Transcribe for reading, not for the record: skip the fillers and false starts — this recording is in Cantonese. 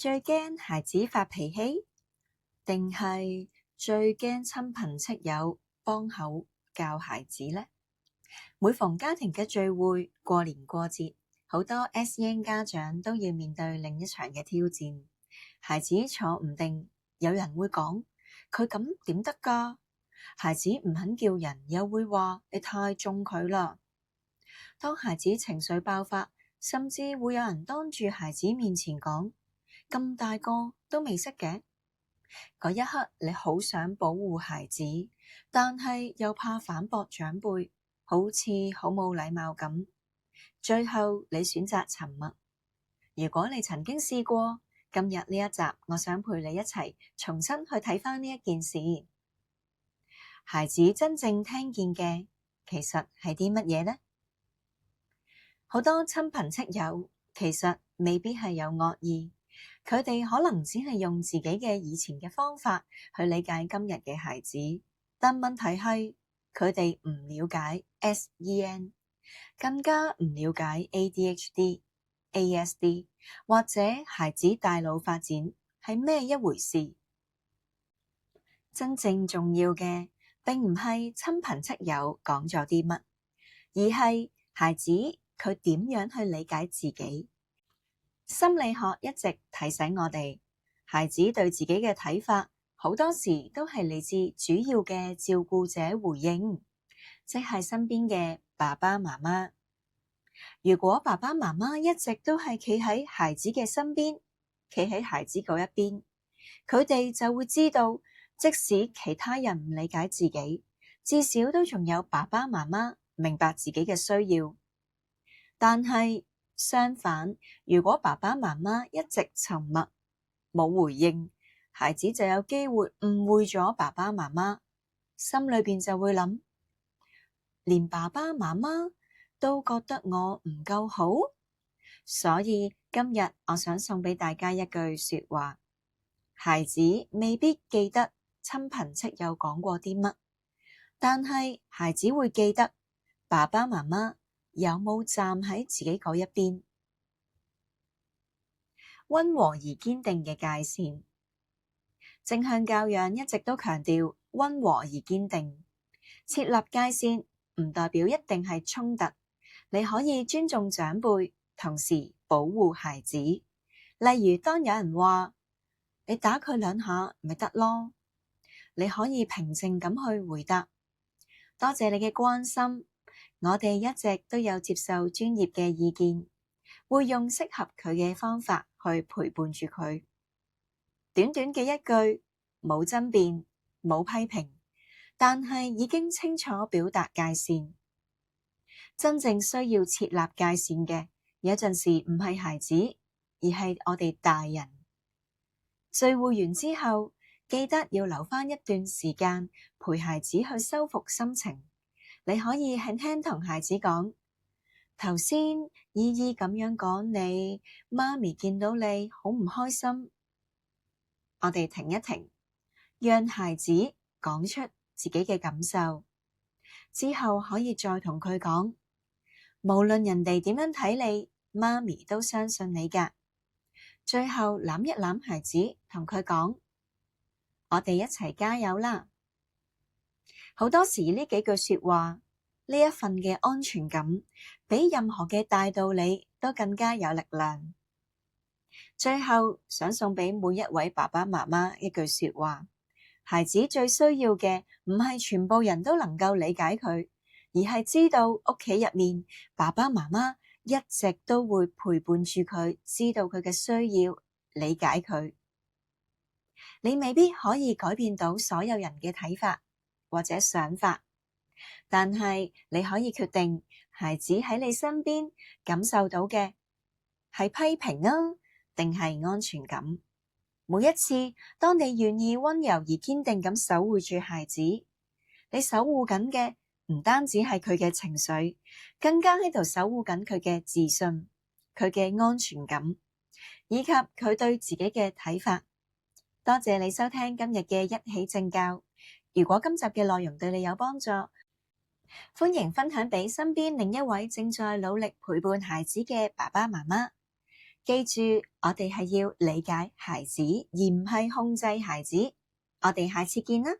最驚孩子發脾氣，定係最驚親朋戚友幫口教孩子呢？每逢家庭嘅聚會、過年過節，好多 SEN 家長都要面對另一場嘅挑戰。孩子坐唔定，有人會講佢咁點得㗎？孩子唔肯叫人，又會話你太縱佢啦。當孩子情緒爆發，甚至會有人當住孩子面前講，咁大個都未識嘅。嗰一刻你好想保護孩子，但係又怕反駁長輩，好似好冇禮貌咁。最後你選擇沉默。如果你曾經試過，今日呢一集我想陪你一齊重新去睇返呢一件事。孩子真正聽見嘅其實係啲乜嘢呢？好多親朋戚友其實未必係有惡意，佢哋可能只係用自己嘅以前嘅方法去理解今日嘅孩子，但問題係佢哋唔了解 SEN， 更加唔了解 ADHD、ASD 或者孩子大腦發展係咩一回事。真正重要嘅並唔係親朋戚友講咗啲乜，而係孩子佢點樣去理解自己。心理學一直提醒我哋，孩子對自己嘅睇法好多時都係嚟自主要嘅照顧者回應，即係身邊嘅爸爸媽媽。如果爸爸媽媽一直都係企喺孩子嘅身邊，企喺孩子嗰一邊，佢哋就會知道，即使其他人唔理解自己，至少都仲有爸爸媽媽明白自己嘅需要。但係相反，如果爸爸媽媽一直沉默冇回應，孩子就有機會誤會咗爸爸媽媽，心裏邊就會諗，連爸爸媽媽都覺得我唔夠好。所以今日我想送俾大家一句說話，孩子未必記得親朋戚友講過啲乜，但係孩子會記得爸爸媽媽有冇站喺自己嗰一邊。溫和而堅定嘅界線，正向教養一直都強調溫和而堅定。設立界線唔代表一定係衝突，你可以尊重長輩，同時保護孩子。例如當有人話你打佢兩下咪得咯，你可以平靜咁去回答，多謝你嘅關心，我哋一直都有接受專業嘅意見，會用適合佢嘅方法去陪伴住佢。短短嘅一句，冇爭辯，冇批評，但係已經清楚表達界線。真正需要設立界線嘅，有陣時唔係孩子，而係我哋大人。聚會完之後，記得要留返一段時間陪孩子去修復心情。你可以輕輕同孩子講，頭先姨姨咁樣講你，媽咪見到你好唔開心。我哋停一停，讓孩子講出自己嘅感受，之後可以再同佢講，無論人哋點樣睇你，媽咪都相信你㗎。最後攬一攬孩子，同佢講，我哋一齊加油啦！好多時呢幾句說話，呢一份嘅安全感，比任何嘅大道理都更加有力量。最後想送俾每一位爸爸媽媽一句說話，孩子最需要嘅唔係全部人都能夠理解佢，而係知道屋企入面爸爸媽媽一直都會陪伴住佢，知道佢嘅需要，理解佢。你未必可以改變到所有人嘅睇法或者想法，但係你可以決定孩子喺你身邊感受到嘅係批評啊，定係安全感。每一次當你願意溫柔而堅定咁守護住孩子，你守護緊嘅唔單止係佢嘅情緒，更加喺度守護緊佢嘅自信、佢嘅安全感，以及佢對自己嘅睇法。多謝你收聽今日嘅一起正教。如果今集嘅內容對你有幫助，歡迎分享俾身邊另一位正在努力陪伴孩子嘅爸爸媽媽。記住，我哋係要理解孩子，而唔係控制孩子。我哋下次見啦。